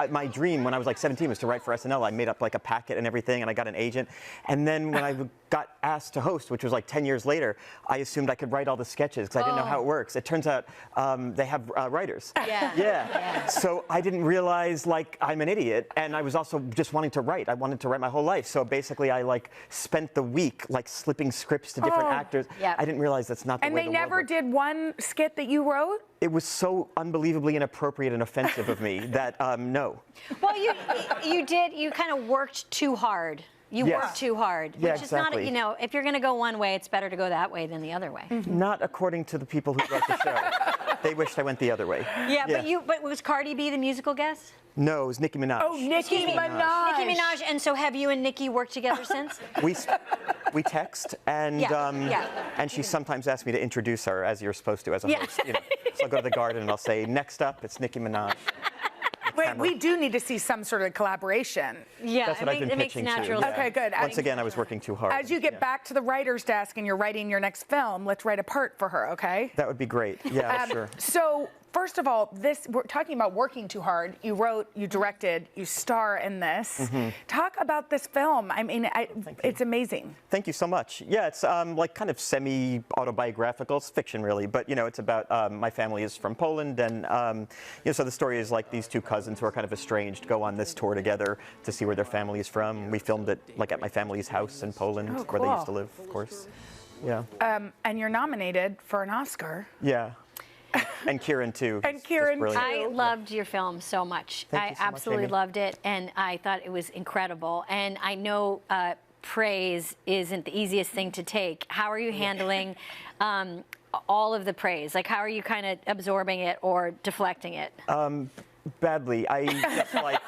[SPEAKER 8] My dream when I was like 17 was to write for SNL. I made up like a packet and everything, and I got an agent. And then when I got asked to host, which was like 10 years later, I assumed I could write all the sketches because I didn't know how it works. It turns out they have writers. Yeah. So I didn't realize like I'm an idiot, and I was also just wanting to write. I wanted to write my whole life. So basically, I like spent the week like slipping scripts to different actors.
[SPEAKER 2] Yep.
[SPEAKER 8] I didn't realize that's not the way
[SPEAKER 1] And they
[SPEAKER 8] the world
[SPEAKER 1] never
[SPEAKER 8] works.
[SPEAKER 1] did one skit that you wrote?
[SPEAKER 8] It was so unbelievably inappropriate and offensive of me that no.
[SPEAKER 2] Well, you kind of worked too hard. You
[SPEAKER 8] Yes.
[SPEAKER 2] worked too hard,
[SPEAKER 8] Yeah,
[SPEAKER 2] which is not,
[SPEAKER 8] exactly.
[SPEAKER 2] if you're going to go one way, it's better to go that way than the other way.
[SPEAKER 8] Not according to the people who wrote the show. They wished I went the other way.
[SPEAKER 2] Yeah, but was Cardi B the musical guest?
[SPEAKER 8] No, it was Nicki Minaj.
[SPEAKER 1] Oh, Nicki Minaj.
[SPEAKER 2] Nicki Minaj, and so have you and Nicki worked together since?
[SPEAKER 8] We text, and and she sometimes asks me to introduce her as you're supposed to as a host. So I'll go to the garden and I'll say, next up, it's Nicki Minaj.
[SPEAKER 1] Wait, we do need to see some sort of collaboration.
[SPEAKER 2] Yeah,
[SPEAKER 8] That's what I've been
[SPEAKER 2] it makes
[SPEAKER 8] pitching
[SPEAKER 2] natural
[SPEAKER 8] too.
[SPEAKER 2] sense.
[SPEAKER 1] Okay, good.
[SPEAKER 8] Once again, I was working too hard.
[SPEAKER 1] As you get back to the writer's desk and you're writing your next film, let's write a part for her, okay?
[SPEAKER 8] That would be great. Yeah, sure.
[SPEAKER 1] So, first of all, we're talking about working too hard. You wrote, you directed, you star in this. Talk about this film. I mean, it's amazing.
[SPEAKER 8] Thank you so much. Yeah, it's like kind of semi-autobiographical. It's fiction, really, but it's about my family is from Poland, and so the story is like these two cousins who are kind of estranged go on this tour together to see where their family is from. We filmed it like at my family's house in Poland, where they used to live, of course. Yeah.
[SPEAKER 1] And you're nominated for an Oscar.
[SPEAKER 8] Yeah. And Kieran too.
[SPEAKER 1] And Kieran too.
[SPEAKER 2] I loved your film so much.
[SPEAKER 8] Thank you so much,
[SPEAKER 2] absolutely
[SPEAKER 8] Amy.
[SPEAKER 2] loved it, and I thought it was incredible. And I know praise isn't the easiest thing to take. How are you handling all of the praise? Like, how are you kind of absorbing it or deflecting it?
[SPEAKER 8] Badly. I just like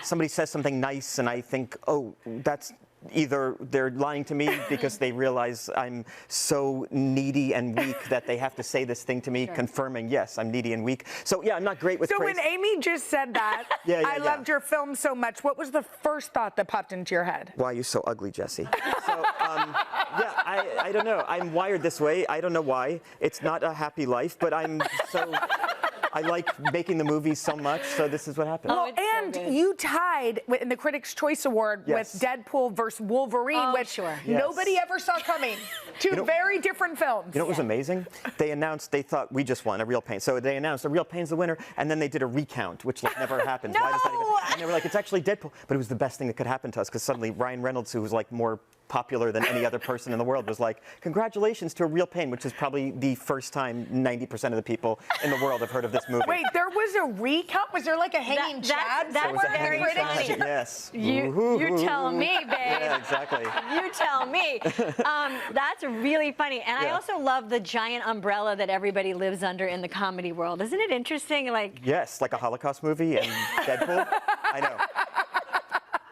[SPEAKER 8] somebody says something nice, and I think, oh, that's either they're lying to me because they realize I'm so needy and weak that they have to say this thing to me, confirming, yes, I'm needy and weak. So, yeah, I'm not great with praise.
[SPEAKER 1] So when Amy just said that, I loved your film so much, what was the first thought that popped into your head?
[SPEAKER 8] Why are you so ugly, Jesse? So, Yeah, I don't know. I'm wired this way. I don't know why. It's not a happy life, but I like making the movies so much, so this is what happens.
[SPEAKER 1] Well, and you tied in the Critics' Choice Award with Deadpool versus Wolverine, which nobody ever saw coming. Two very different films.
[SPEAKER 8] You know what was amazing? They announced, they thought we just won, A Real Pain. So they announced A Real Pain's the winner, and then they did a recount, which like never happens.
[SPEAKER 1] No!
[SPEAKER 8] Why does that even, and they were like, it's actually Deadpool. But it was the best thing that could happen to us, because suddenly Ryan Reynolds, who was like more popular than any other person in the world, was like, congratulations to A Real Pain, which is probably the first time 90% of the people in the world have heard of this movie.
[SPEAKER 1] Wait, there was a recount? Was there like a hanging chad?
[SPEAKER 2] That was very funny.
[SPEAKER 8] Yes.
[SPEAKER 2] You tell me, babe.
[SPEAKER 8] Yeah, exactly.
[SPEAKER 2] You tell me. That's really funny. And I also love the giant umbrella that everybody lives under in the comedy world. Isn't it interesting? Like
[SPEAKER 8] Yes, like a Holocaust movie and Deadpool.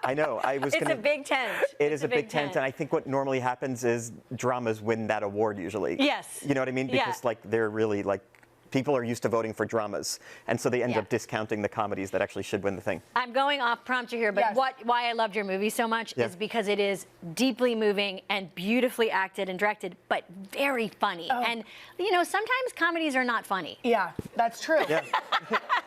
[SPEAKER 8] I know.
[SPEAKER 2] It's a big tent.
[SPEAKER 8] It is a big tent, and I think what normally happens is dramas win that award usually.
[SPEAKER 2] Yes.
[SPEAKER 8] You know what I mean? Because like they're really like, people are used to voting for dramas, and so they end up discounting the comedies that actually should win the thing.
[SPEAKER 2] I'm going off prompter here, but why I loved your movie so much is because it is deeply moving and beautifully acted and directed, but very funny. And you know, sometimes comedies are not funny.
[SPEAKER 1] Yeah, that's true.
[SPEAKER 8] Yeah.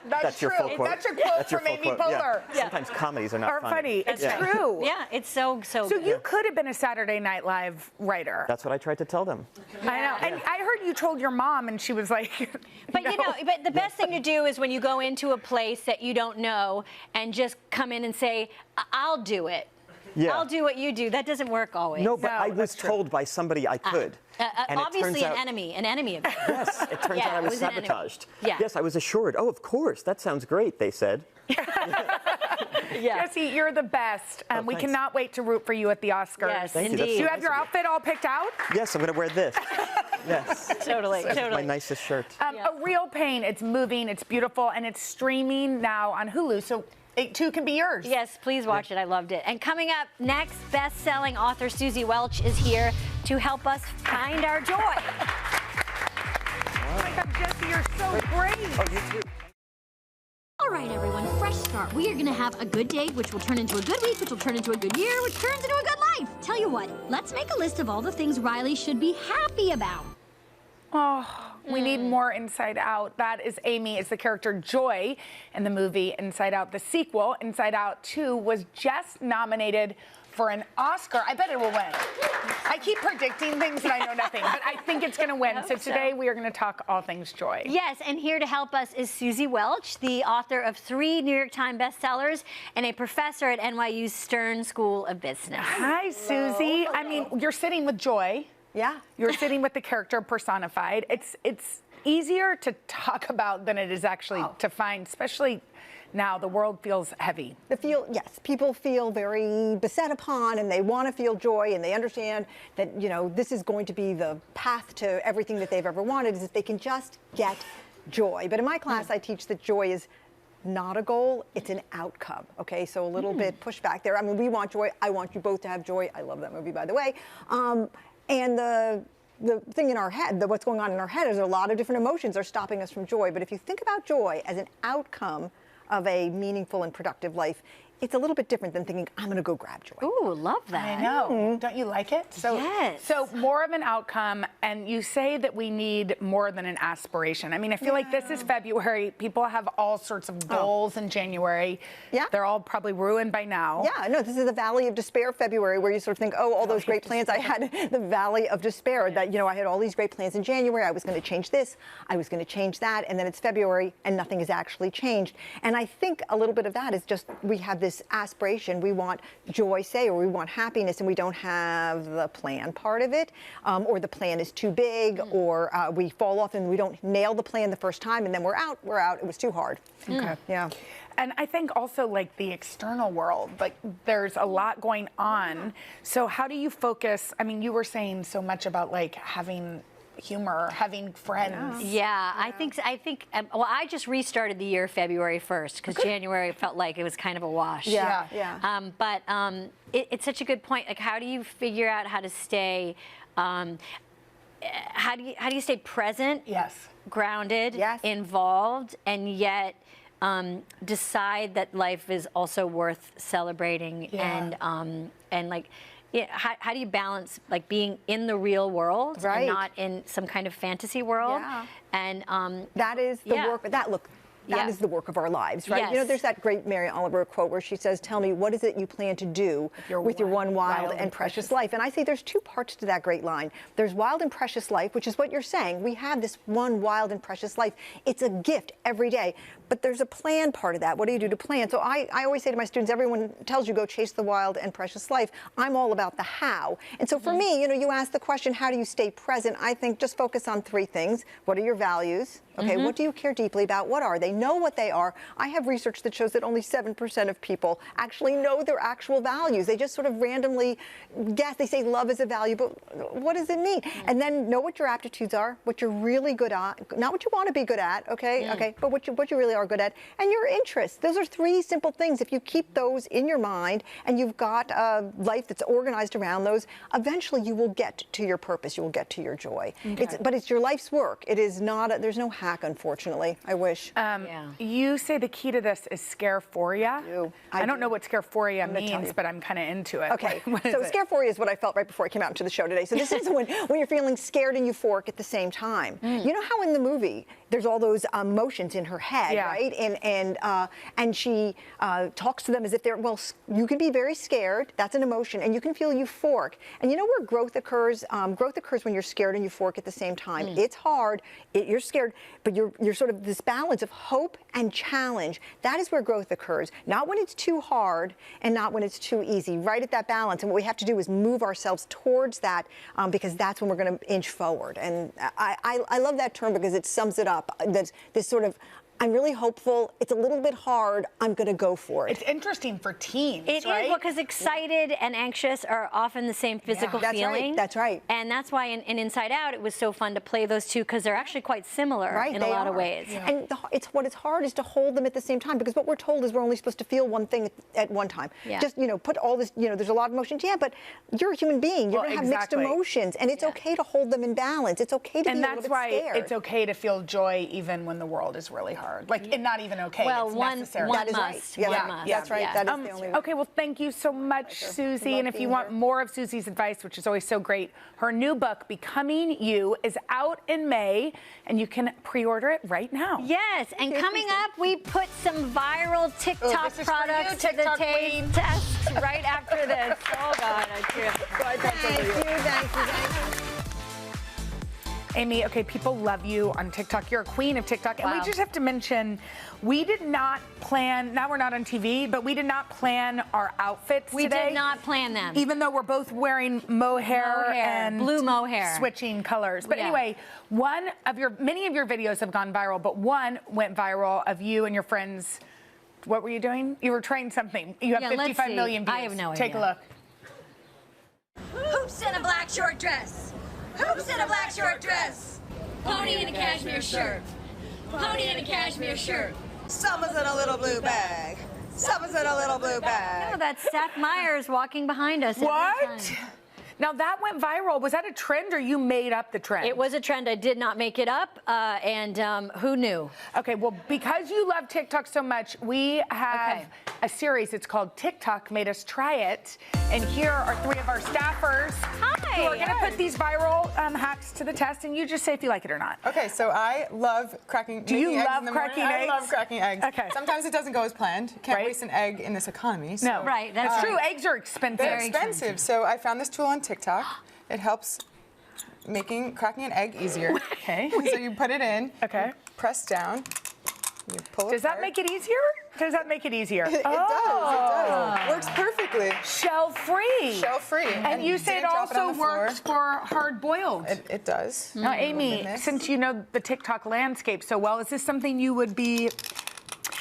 [SPEAKER 1] That's
[SPEAKER 8] your
[SPEAKER 1] true.
[SPEAKER 8] full quote.
[SPEAKER 1] That's your quote
[SPEAKER 8] That's your
[SPEAKER 1] from
[SPEAKER 8] full
[SPEAKER 1] Amy
[SPEAKER 8] quote.
[SPEAKER 1] Poehler.
[SPEAKER 8] Yeah. Sometimes comedies are not funny.
[SPEAKER 1] It's true.
[SPEAKER 2] Yeah, it's so
[SPEAKER 1] So
[SPEAKER 2] good.
[SPEAKER 1] you could have been a Saturday Night Live writer.
[SPEAKER 8] That's what I tried to tell them.
[SPEAKER 1] I know. And I heard you told your mom, and she was like,
[SPEAKER 2] But you know, but the best thing to do is when you go into a place that you don't know and just come in and say, I'll do it.
[SPEAKER 8] Yeah.
[SPEAKER 2] I'll do what you do. That doesn't work always.
[SPEAKER 8] No, but I was told by somebody I could. And
[SPEAKER 2] obviously
[SPEAKER 8] an
[SPEAKER 2] enemy of yours.
[SPEAKER 8] Yes, it turns out I was sabotaged. Yes, I was assured. Oh, of course, that sounds great, they said.
[SPEAKER 1] Jesse, you're the best. We cannot wait to root for you at the Oscars.
[SPEAKER 2] Yes,
[SPEAKER 8] Thank you.
[SPEAKER 2] indeed.
[SPEAKER 8] That's so
[SPEAKER 1] Do you have
[SPEAKER 8] nice
[SPEAKER 1] your
[SPEAKER 8] of you.
[SPEAKER 1] outfit all picked out?
[SPEAKER 8] Yes, I'm going to wear this. Yes.
[SPEAKER 2] Totally.
[SPEAKER 8] My nicest shirt.
[SPEAKER 1] A Real Pain. It's moving, it's beautiful, and it's streaming now on Hulu. So it too can be yours.
[SPEAKER 2] Yes, please watch it. I loved it. And coming up next, best-selling author Susie Welch is here to help us find our joy.
[SPEAKER 1] Oh my God, Jesse, you're so great.
[SPEAKER 8] Oh, you too.
[SPEAKER 9] All right, everyone, fresh start. We are going to have a good day, which will turn into a good week, which will turn into a good year, which turns into a good life. Tell you what, let's make a list of all the things Riley should be happy about.
[SPEAKER 1] Oh, we need more Inside Out. That is Amy. It's the character Joy in the movie Inside Out. The sequel, Inside Out 2, was just nominated for an Oscar. I bet it will win. I keep predicting things and I know nothing, but I think it's going to win. So today we are going to talk all things joy.
[SPEAKER 2] Yes, and here to help us is Susie Welch, the author of 3 New York Times bestsellers and a professor at NYU's Stern School of Business.
[SPEAKER 1] Hi, Susie. I mean, you're sitting with Joy.
[SPEAKER 11] Yeah.
[SPEAKER 1] You're sitting with the character personified. It's easier to talk about than it is actually to find, especially now the world feels heavy.
[SPEAKER 13] Yes, people feel very beset upon, and they want to feel joy, and they understand that, you know, this is going to be the path to everything that they've ever wanted, is if they can just get joy. But in my class, I teach that joy is not a goal, it's an outcome, okay? So a little bit pushback there. I mean, we want joy. I want you both to have joy. I love that movie, by the way. And the thing in our head, what's going on in our head is a lot of different emotions are stopping us from joy. But if you think about joy as an outcome of a meaningful and productive life, it's a little bit different than thinking, I'm going to go grab joy.
[SPEAKER 2] Ooh, love that.
[SPEAKER 1] I know. Don't you like it? So,
[SPEAKER 2] yes.
[SPEAKER 1] So more of an outcome, and you say that we need more than an aspiration. I mean, I feel like this is February. People have all sorts of goals in January. Yeah. They're all probably ruined by now.
[SPEAKER 13] Yeah, no, this is the Valley of Despair February, where you sort of think, oh, all those great plans I had, the Valley of Despair, that, you know, I had all these great plans in January. I was going to change this. I was going to change that. And then it's February, and nothing has actually changed. And I think a little bit of that is just we have this aspiration. We want joy, say, or we want happipness, and we don't have the plan part of it, or the plan is too big, or we fall off and we don't nail the plan the first time, and then we're out. It was too hard.
[SPEAKER 1] Okay.
[SPEAKER 13] Yeah.
[SPEAKER 1] And I think also like the external world, like there's a lot going on. So how do you focus? I mean, you were saying so much about like having humor, having friends.
[SPEAKER 2] Yeah, I think, well, I just restarted the year February 1st because January felt like it was kind of a wash.
[SPEAKER 13] Yeah.
[SPEAKER 2] But it's such a good point. Like, how do you figure out how to stay, how do you stay present?
[SPEAKER 1] Yes.
[SPEAKER 2] Grounded,
[SPEAKER 13] yes.
[SPEAKER 2] Involved, and yet decide that life is also worth celebrating and like, Yeah, how do you balance like being in the real world and not in some kind of fantasy world?
[SPEAKER 13] Yeah.
[SPEAKER 2] And
[SPEAKER 13] that is the work. That is the work of our lives, right?
[SPEAKER 2] Yes.
[SPEAKER 13] You know, there's that great Mary Oliver quote where she says, "Tell me, what is it you plan to do with your one wild and precious life?" And I say there's two parts to that great line. There's wild and precious life, which is what you're saying. We have this one wild and precious life. It's a gift every day. But there's a plan part of that. What do you do to plan? So I always say to my students, everyone tells you go chase the wild and precious life. I'm all about the how. And so for me, you know, you ask the question, how do you stay present? I think just focus on three things. What are your values? Okay, what do you care deeply about? What are they? Know what they are. I have research that shows that only 7% of people actually know their actual values. They just sort of randomly guess. They say love is a value, but what does it mean? And then know what your aptitudes are, what you're really good at, not what you want to be good at, okay, but what you really are good at, and your interests. Those are three simple things. If you keep those in your mind and you've got a life that's organized around those, eventually you will get to your purpose. You will get to your joy.
[SPEAKER 1] Okay.
[SPEAKER 13] But it's your life's work. It is not. There's no hack, unfortunately. I wish.
[SPEAKER 1] You say the key to this is scareforia. I don't know what scareforia means, but I'm kind of into it.
[SPEAKER 13] Okay,
[SPEAKER 1] what is
[SPEAKER 13] so
[SPEAKER 1] it?
[SPEAKER 13] scareforia is what I felt right before I came out into the show today. So this is when you're feeling scared and euphoric at the same time. You know how in the movie there's all those emotions in her head, right? And she talks to them as if they're, well, you can be very scared. That's an emotion, and you can feel euphoric. And you know where growth occurs? Growth occurs when you're scared and euphoric at the same time. It's hard. You're scared, but you're sort of this balance of hope and challenge. That is where growth occurs. Not when it's too hard and not when it's too easy. Right at that balance. And what we have to do is move ourselves towards that because that's when we're going to inch forward. And I love that term because it sums it up. This sort of, I'm really hopeful. It's a little bit hard. I'm going to go for it.
[SPEAKER 1] It's interesting for teens,
[SPEAKER 2] It
[SPEAKER 1] right?
[SPEAKER 2] is, well, because excited and anxious are often the same physical
[SPEAKER 13] That's
[SPEAKER 2] feeling.
[SPEAKER 13] right. That's right.
[SPEAKER 2] And that's why in Inside Out, it was so fun to play those two because they're actually quite similar in a lot of ways.
[SPEAKER 13] And what is hard is to hold them at the same time because what we're told is we're only supposed to feel one thing at one time. Just, you know, put all this, you know, there's a lot of emotions. Yeah, but you're a human being. You're going to have mixed emotions. And it's okay to hold them in balance. It's okay to be a little bit scared.
[SPEAKER 1] And that's why it's okay to feel joy even when the world is really hard. Like, it's not even okay.
[SPEAKER 2] Well,
[SPEAKER 1] it's
[SPEAKER 2] one
[SPEAKER 1] necessary.
[SPEAKER 2] must.
[SPEAKER 13] That's right. That is the only way.
[SPEAKER 1] Okay, well, thank you so much, Susie. And if you want more of Susie's advice, which is always so great, her new book, Becoming You, is out in May, and you can pre-order it right now.
[SPEAKER 2] Yes, and coming up, we put some viral TikTok products to the test right after this. Oh, God, I do.
[SPEAKER 13] Thank you.
[SPEAKER 1] Amy, okay, people love you on TikTok. You're a queen of TikTok. And we just have to mention, we did not plan, now we're not on TV, but we did not plan our outfits today.
[SPEAKER 2] We did not plan them.
[SPEAKER 1] Even though we're both wearing mohair and
[SPEAKER 2] blue mohair.
[SPEAKER 1] Switching colors. But anyway, many of your videos have gone viral, but one went viral of you and your friends. What were you doing? You were trying something. You have 55 million views.
[SPEAKER 2] I have no idea.
[SPEAKER 1] Take a look.
[SPEAKER 3] Hoops in a black short dress. Hoops in a black short dress. Pony in a cashmere shirt. Pony in a cashmere shirt.
[SPEAKER 14] Summer's in a little blue bag. Summer's in a little blue bag.
[SPEAKER 2] No, that's Seth Meyers walking behind us.
[SPEAKER 1] What? Now that went viral. Was that a trend or you made up the trend?
[SPEAKER 2] It was a trend. I did not make it up. And who knew?
[SPEAKER 1] Okay, well, because you love TikTok so much, we have a series. It's called TikTok Made Us Try It. And here are three of our staffers who are going to put these viral hacks to the test. And you just say if you like it or not.
[SPEAKER 15] Okay, so I love cracking eggs.
[SPEAKER 1] Do you love cracking eggs?
[SPEAKER 15] I love cracking eggs.
[SPEAKER 1] Okay.
[SPEAKER 15] Sometimes it doesn't go as planned. Can't waste an egg in this economy. So,
[SPEAKER 1] no, right. That's true. Eggs are expensive.
[SPEAKER 15] They're expensive. So I found this tool on TikTok. It helps cracking an egg easier.
[SPEAKER 1] Okay.
[SPEAKER 15] So you put it in.
[SPEAKER 1] Okay.
[SPEAKER 15] Press down. You pull it
[SPEAKER 1] Does that make it easier? Does that make it easier?
[SPEAKER 15] It does. Works perfectly.
[SPEAKER 1] Shell-free.
[SPEAKER 15] Shell-free.
[SPEAKER 1] And you say it also works for hard-boiled.
[SPEAKER 15] It does.
[SPEAKER 1] Now, Amy, since you know the TikTok landscape so well, is this something you would be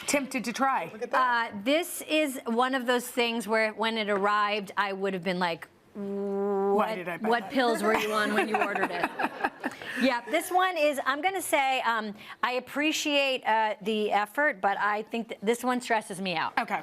[SPEAKER 1] tempted to try?
[SPEAKER 15] Look at that.
[SPEAKER 2] This is one of those things where when it arrived, I would have been like, what pills were you on when you ordered it? Yeah, this one is, I'm going to say, I appreciate the effort, but I think this one stresses me out.
[SPEAKER 1] Okay.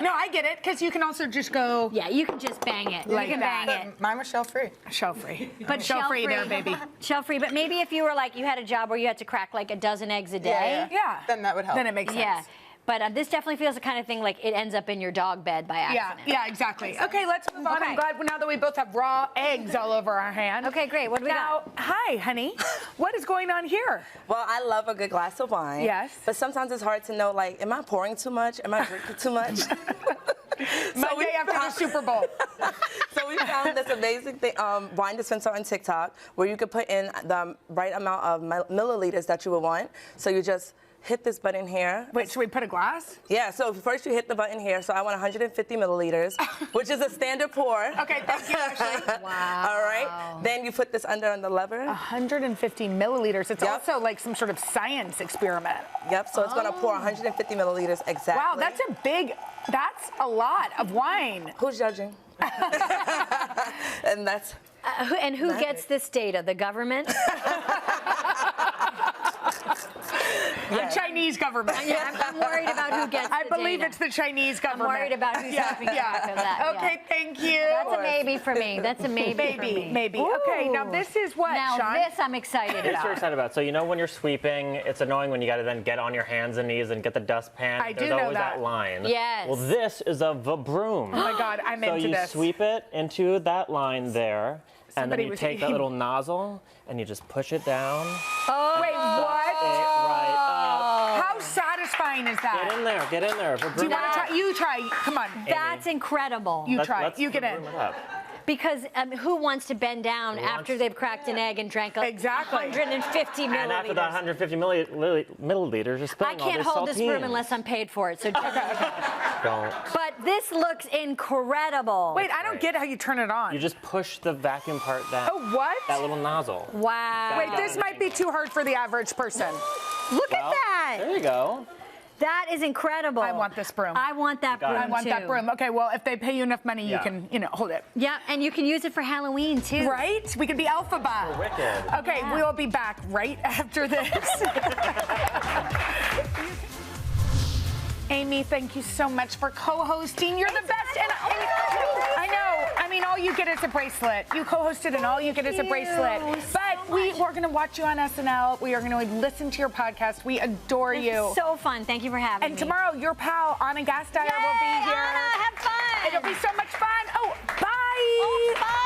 [SPEAKER 1] No, I get it, because you can also just go.
[SPEAKER 2] Yeah, you can just bang it.
[SPEAKER 1] Like
[SPEAKER 2] you can bang it.
[SPEAKER 15] Mine was shell-free.
[SPEAKER 1] Shell-free.
[SPEAKER 2] But
[SPEAKER 1] shell-free there, baby.
[SPEAKER 2] Shell-free, but maybe if you were like, you had a job where you had to crack like a dozen eggs a day.
[SPEAKER 15] Yeah. Then that would help.
[SPEAKER 1] Then it makes sense.
[SPEAKER 2] Yeah. But this definitely feels the kind of thing like it ends up in your dog bed by accident.
[SPEAKER 1] Yeah, exactly. Okay, let's move on. I'm glad now that we both have raw eggs all over our hand.
[SPEAKER 2] Okay, great. What do we got?
[SPEAKER 1] Hi, honey. What is going on here?
[SPEAKER 14] Well, I love a good glass of wine.
[SPEAKER 1] Yes.
[SPEAKER 14] But sometimes it's hard to know, like, am I pouring too much? Am I drinking too much?
[SPEAKER 1] Monday after the Super Bowl.
[SPEAKER 14] So we found this amazing thing, wine dispenser on TikTok where you could put in the right amount of milliliters that you would want. So you just hit this button here.
[SPEAKER 1] Wait, should we put a glass?
[SPEAKER 14] Yeah, so first you hit the button here. So I want 150 milliliters, which is a standard pour.
[SPEAKER 1] Okay, thank you, Ashley.
[SPEAKER 14] Wow. All right. Then you put this under on the lever.
[SPEAKER 1] 150 milliliters. It's also like some sort of science experiment.
[SPEAKER 14] Yep, so it's going to pour 150 milliliters exactly.
[SPEAKER 1] Wow, that's a lot of wine.
[SPEAKER 14] Who's judging? And that's...
[SPEAKER 2] and who gets this data? The government?
[SPEAKER 1] The Chinese government.
[SPEAKER 2] Yeah, I'm worried about who gets
[SPEAKER 1] I
[SPEAKER 2] the
[SPEAKER 1] believe
[SPEAKER 2] data.
[SPEAKER 1] it's the Chinese government.
[SPEAKER 2] I'm worried about who's keeping track of that.
[SPEAKER 1] Okay, thank you.
[SPEAKER 2] That's a maybe for me. That's a maybe for me.
[SPEAKER 1] Maybe. Okay, now this is what,
[SPEAKER 2] Now
[SPEAKER 1] Sean?
[SPEAKER 2] this I'm excited
[SPEAKER 7] This
[SPEAKER 2] about.
[SPEAKER 7] you're excited about. So you know when you're sweeping, it's annoying when you got to then get on your hands and knees and get the dustpan.
[SPEAKER 1] I do
[SPEAKER 7] There's
[SPEAKER 1] know
[SPEAKER 7] always
[SPEAKER 1] that.
[SPEAKER 7] that line.
[SPEAKER 2] Yes.
[SPEAKER 7] Well, this is a broom.
[SPEAKER 1] Oh my God, I'm into
[SPEAKER 7] So you
[SPEAKER 1] this.
[SPEAKER 7] sweep it into that line there, and then
[SPEAKER 1] Somebody
[SPEAKER 7] you
[SPEAKER 1] was
[SPEAKER 7] take that
[SPEAKER 1] eating-
[SPEAKER 7] little nozzle and you just push it down.
[SPEAKER 1] Oh, wait, what?
[SPEAKER 7] Right up.
[SPEAKER 1] How satisfying is that?
[SPEAKER 7] Get in there. Get in there.
[SPEAKER 1] Do you want to try? You try. Come on.
[SPEAKER 2] That's incredible.
[SPEAKER 1] You try. You get in.
[SPEAKER 7] Broom it up.
[SPEAKER 2] Because who wants to bend down after they've cracked an egg and drank 150 milliliters?
[SPEAKER 7] And after that 150 milliliters, you're spilling
[SPEAKER 2] I
[SPEAKER 7] all
[SPEAKER 2] can't
[SPEAKER 7] this
[SPEAKER 2] hold this broom
[SPEAKER 7] saltine.
[SPEAKER 2] unless I'm paid for it. So
[SPEAKER 7] Don't.
[SPEAKER 2] But this looks incredible.
[SPEAKER 1] Wait, I don't get how you turn it on.
[SPEAKER 7] You just push the vacuum part down.
[SPEAKER 1] Oh, what?
[SPEAKER 7] That little nozzle.
[SPEAKER 2] Wow.
[SPEAKER 1] Wait, this might be too hard for the average person.
[SPEAKER 2] Look at that.
[SPEAKER 7] There you go.
[SPEAKER 2] That is incredible.
[SPEAKER 1] I want this broom.
[SPEAKER 2] I want that broom,
[SPEAKER 1] I want
[SPEAKER 2] too.
[SPEAKER 1] that broom. Okay, well, if they pay you enough money,
[SPEAKER 7] Yeah.
[SPEAKER 1] you can, hold it.
[SPEAKER 2] Yeah, and you can use it for Halloween, too.
[SPEAKER 1] Right? We could be Elphaba.
[SPEAKER 7] Wicked.
[SPEAKER 1] Okay, we will be back right after this. Amy, thank you so much for co-hosting. You're the best. And I know. I mean, all you get is a bracelet. You co-hosted and all you get is a bracelet. But we're going to watch you on SNL. We are going to listen to your podcast. We adore you.
[SPEAKER 2] So fun. Thank you for having me.
[SPEAKER 1] And tomorrow, your pal, Anna Gasteyer, will be here.
[SPEAKER 2] Anna, have fun.
[SPEAKER 1] It'll be so much fun. Oh, bye.
[SPEAKER 2] Oh, bye.